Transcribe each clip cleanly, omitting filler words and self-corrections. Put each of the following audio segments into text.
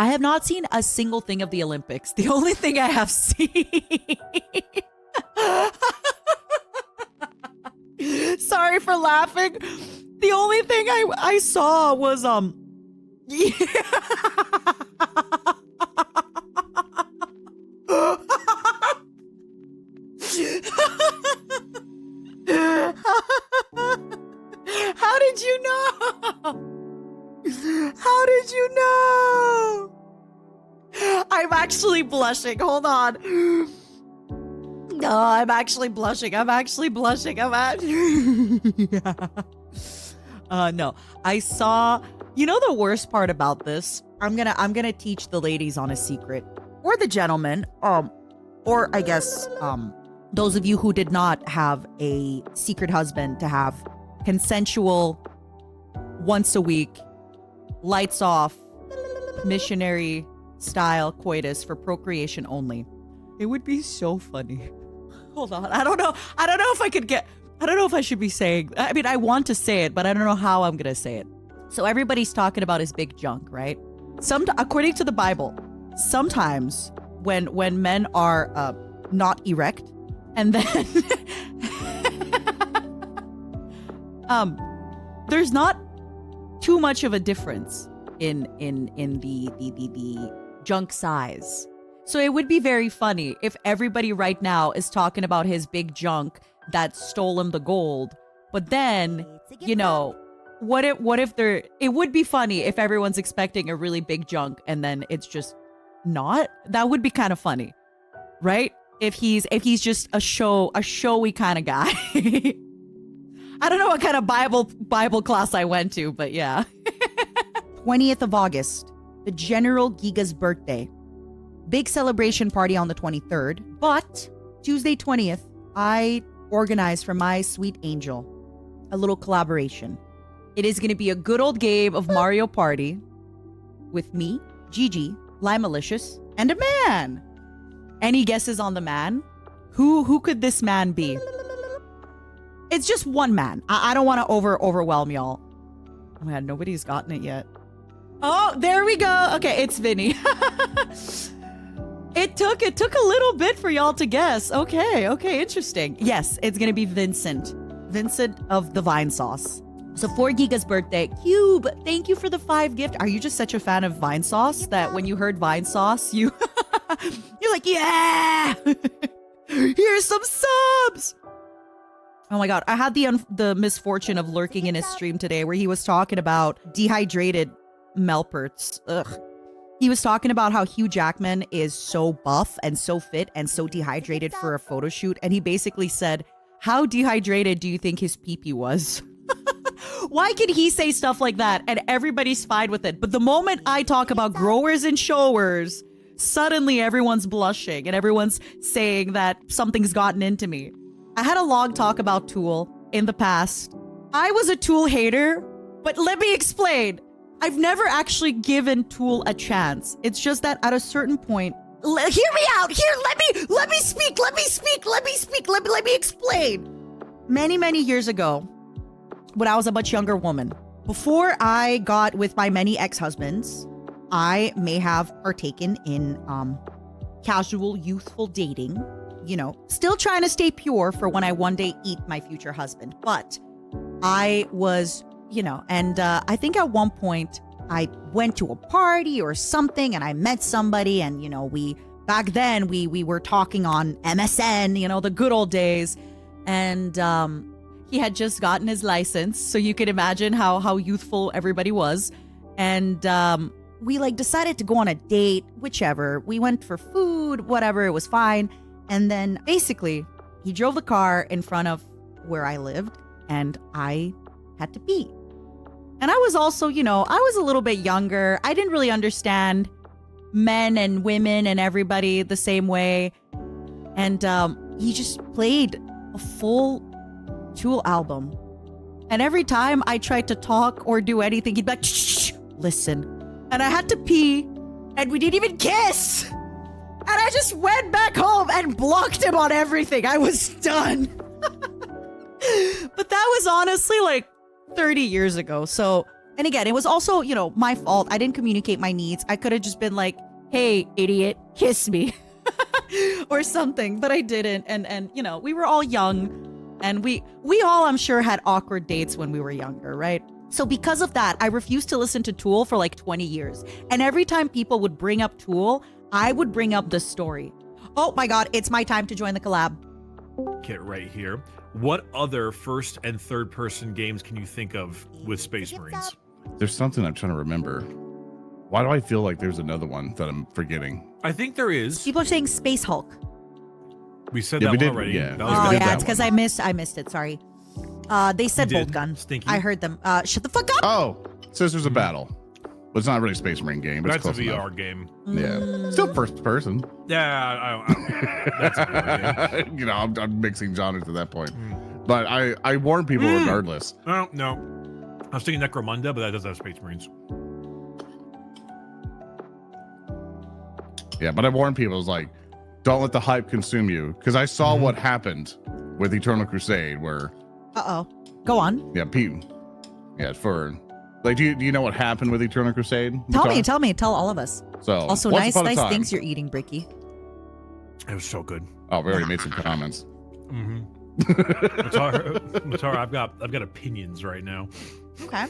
I have not seen a single thing of the Olympics. The only thing I have seen... Sorry for laughing. The only thing I saw was yeah. How did you know? How did you know? I'm actually blushing. Hold on. No, I'm actually blushing. I'm actually blushing. Yeah. No, I saw, you know, the worst part about this, I'm gonna teach the ladies on a secret, or the gentlemen, or I guess, those of you who did not have a secret husband to have consensual, once a week, lights off, missionary style coitus for procreation only. It would be so funny. Hold on. I don't know if I could get, I don't know if I should be saying, I mean, I want to say it, but I don't know how I'm going to say it. So everybody's talking about his big junk, right? According to the Bible, sometimes when men are not erect, and then there's not too much of a difference in the junk size. So it would be very funny if everybody right now is talking about his big junk that stole him the gold. But then, you know, what if it would be funny if everyone's expecting a really big junk and then it's just not? That would be kind of funny, right? If he's just a showy kind of guy. I don't know what kind of Bible class I went to, but yeah. 20th of August, the General Giga's birthday. Big celebration party on the 23rd, but Tuesday 20th, I organized for my sweet angel a little collaboration. It is going to be a good old game of Mario Party with me, Gigi, Limalicious, and a man. Any guesses on the man? Who could this man be? It's just one man. I don't want to overwhelm y'all. Oh my God, nobody's gotten it yet. Oh, there we go. Okay, it's Vinny. It took a little bit for y'all to guess. Okay, interesting. Yes, it's gonna be Vincent of the Vinesauce. So for Giga's birthday, Cube, thank you for the 5 gift. Are you just such a fan of Vinesauce that when you heard Vinesauce, you're like, yeah, here's some subs. Oh my God, I had the misfortune of lurking in his stream today where he was talking about dehydrated Melperts. Ugh. He was talking about how Hugh Jackman is so buff and so fit and so dehydrated for a photo shoot. And he basically said, how dehydrated do you think his pee-pee was? Why can he say stuff like that and everybody's fine with it? But the moment I talk about growers and showers, suddenly everyone's blushing and everyone's saying that something's gotten into me. I had a long talk about Tool in the past. I was a Tool hater, but let me explain. I've never actually given Tool a chance. It's just that at a certain point, hear me out. Here, let me speak. Let me explain. Many years ago, when I was a much younger woman, before I got with my many ex-husbands, I may have partaken in casual, youthful dating, you know, still trying to stay pure for when I one day eat my future husband. But I was, you know, and I think at one point I went to a party or something and I met somebody and, you know, back then we were talking on MSN, you know, the good old days. And he had just gotten his license. So you could imagine how youthful everybody was. And we like decided to go on a date, whichever. We went for food, whatever, it was fine. And then basically he drove the car in front of where I lived and I had to pee. And I was also, you know, I was a little bit younger. I didn't really understand men and women and everybody the same way. And he just played a full Tool album. And every time I tried to talk or do anything, he'd be like, shh, listen. And I had to pee and we didn't even kiss. And I just went back home and blocked him on everything. I was done. But that was honestly like 30 years ago. So And again, it was also, you know, my fault. I didn't communicate my needs. I could have just been like, hey, idiot, kiss me or something, but I didn't. And you know, we were all young and we all, I'm sure, had awkward dates when we were younger, right? So because of that, I refused to listen to Tool for like 20 years. And every time people would bring up Tool, I would bring up this story. Oh my God, it's my time to join the collab. Get right here. What other first and third person games can you think of with Space Marines? There's something I'm trying to remember. Why do I feel like there's another one that I'm forgetting? I think there is. People are saying Space Hulk. We said Yeah, that we one did, already. yeah. That was Oh good. yeah, it's because I missed it. Sorry. They said You Bolt did? Gun. Stinky. I heard them. Shut the fuck up. Oh, Sisters of Battle. But it's not really a Space Marine game, but it's That's a close VR enough. game. Yeah. Still first person. Yeah, I don't that's a VR game. You know, I'm mixing genres at that point. But I warn people regardless. Oh, no. I was thinking Necromunda, but that doesn't have Space Marines. Yeah, but I warn people, it's like, don't let the hype consume you. Because I saw what happened with Eternal Crusade where, Uh-oh. Go on. yeah, Pete, yeah, for, like, do you know what happened with Eternal Crusade? Tell me, tell all of us. So, Also, once upon a nice time- things you're eating, Bricky. It was so good. Oh, we already made some comments. Matara, I've got opinions right now. Okay.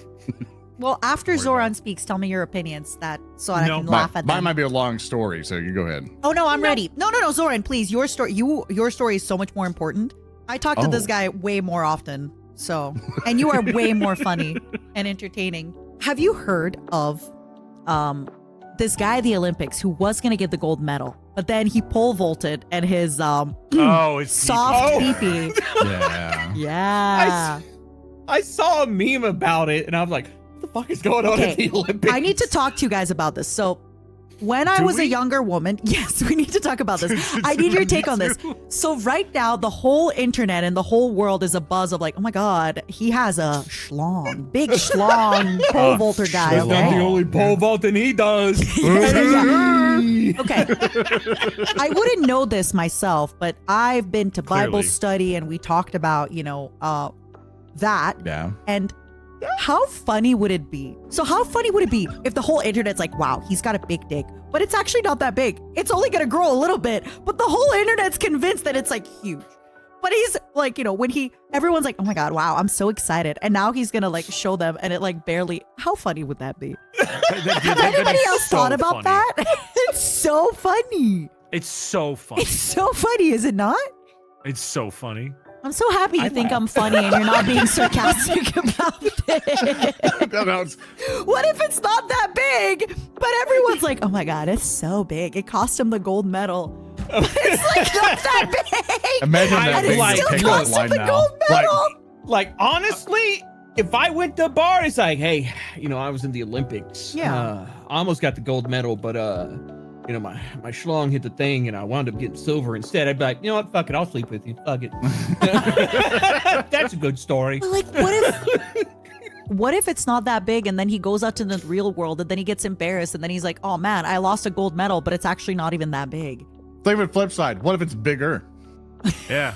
Well, after Worry Zoran about speaks, tell me your opinions so I No, can laugh at Mine them. might be a long story, so you go ahead. Oh no, I'm ready. No, Zoran, please. Your story. Your story is so much more important. I talk to this guy way more often. So, and you are way more funny and entertaining. Have you heard of this guy at the Olympics who was gonna get the gold medal, but then he pole vaulted and his It's soft pee-pee. pee-pee. Yeah. Yeah. I saw a meme about it, and I was like, what the fuck is going on at the Olympics? I need to talk to you guys about this. So when I was a younger woman, yes, we need to talk about this. I need your take on this. So right now, the whole internet and the whole world is a buzz of like, oh my God, he has a schlong, big schlong pole vaulter guy. That's not Okay. the only pole vaulting he does. Okay. I wouldn't know this myself, but I've been to Bible Clearly. study and we talked about, that. Yeah. And how funny would it be? So how funny would it be if the whole internet's like, wow, he's got a big dick, but it's actually not that big. It's only going to grow a little bit, but the whole internet's convinced that it's like huge. But he's like, when everyone's like, oh my God, wow, I'm so excited. And now he's going to like show them and it like barely, how funny would that be? Have anybody else thought about that? It's so funny. It's so funny. It's so funny, is it not? It's so funny. I'm so happy you think I'm funny and you're not being sarcastic about it. What if it's not that big, but everyone's like, oh my God, it's so big. It cost him the gold medal. But it's like not that big. Imagine I that And being like- it the still takeoff cost him line the now. gold medal. Like, honestly, if I went to a bar, it's like, hey, I was in the Olympics. Yeah. I almost got the gold medal, but, my schlong hit the thing and I wound up getting silver instead. I'd be like, you know what? Fuck it. I'll sleep with you. Fuck it. That's a good story. But like, what if it's not that big and then he goes out to the real world and then he gets embarrassed and then he's like, oh man, I lost a gold medal, but it's actually not even that big. Think of it flip side. What if it's bigger? Yeah.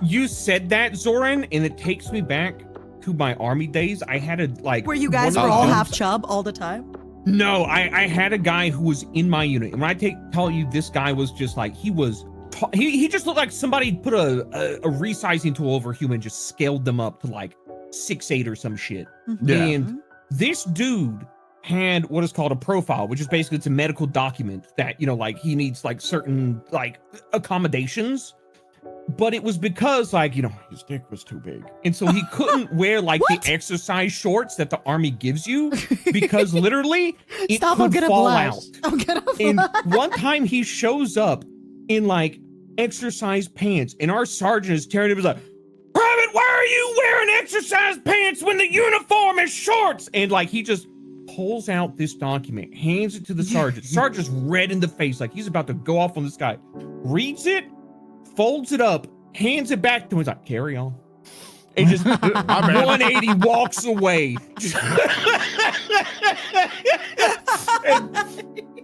You said that, Zoran, and it takes me back to my army days. I had a Where you guys one were of all those- half chub all the time? No, I had a guy who was in my unit, and when I tell you this guy was just like he just looked like somebody put a resizing tool over a human, just scaled them up to like 6'8" or some shit. Yeah. And this dude had what is called a profile, which is basically it's a medical document that like he needs like certain like accommodations. But it was because his dick was too big. And so he couldn't wear like the exercise shorts that the army gives you because literally it Stop, I'm could gonna fall blush. out. I'm gonna And blush. one time he shows up in like exercise pants and our sergeant is tearing him. He's like, Private, why are you wearing exercise pants when the uniform is shorts? And like he just pulls out this document, hands it to the sergeant. Sergeant's red in the face, like he's about to go off on this guy. Reads it, folds it up, hands it back to him. He's like, carry on. And just 180 walks away. And